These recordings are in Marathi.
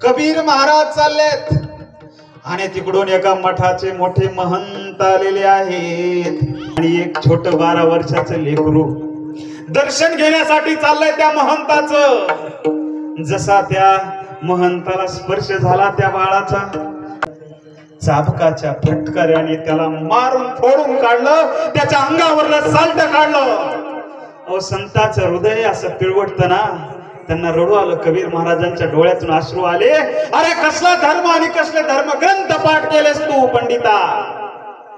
कबीर महाराज चाललेत आणि तिकडून एका मठाचे मोठे महंत आलेले आहेत आणि एक छोट 12 वर्षाचं लेकरू दर्शन घेण्यासाठी चाललंय त्या महंताचं। जसा त्या महंताला स्पर्श झाला त्या बाळाचा, चाबकाच्या फटकाऱ्याने त्याला मारून फोडून काढलं, त्याच्या अंगावरलं साल्ट काढलं। अहो संताचं हृदय असं पिळवटतं ना, त्यांना रडू आलं। कबीर महाराजांच्या डोळ्यातून अश्रू आले। अरे कसला धर्म आणि कसले धर्म ग्रंथ पाठ केलेस तू पंडिता,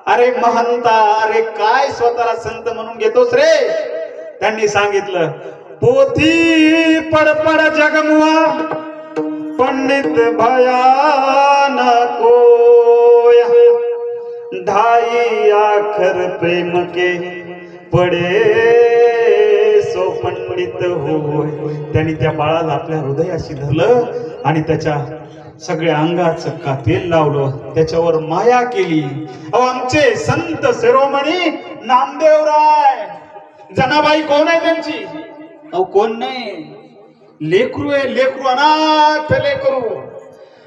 अरे महंता, अरे काय स्वतःला संत म्हणून घेतोस रे। त्यांनी सांगितलं, पोथी पडपड जगमुआ पंडित भयान कोया, ढाई आखर प्रेम के पडे सो पंडित होय। त्यांनी त्या बाळाला आपल्या हृदयाशी धरलं आणि त्याच्या सगळ्या अंगाचं का तेल लावलं, त्याच्यावर माया केली। अहो आमचे संत शिरोमणी नामदेवराय, जनाबाई कोण आहे त्यांची? अहो कोण नाही, लेकरू आहे, लेकरू, अनाथ लेकरू।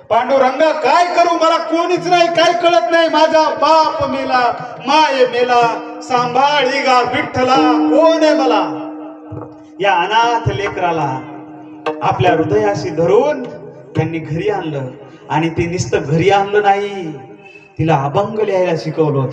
पांडुरंगा काय करू, मला कोणीच नाही, काय कळत नाही, माझा बाप मेला, माय मेला, सांभाळी गा विठ्ठला, कोण आहे मला? या अनाथ लेकराला आपल्या हृदयाशी धरून त्यांनी घरी आणलं आणि ते नुसतं घरी आणलं नाही, तिला अभंग लिहायला शिकवलं।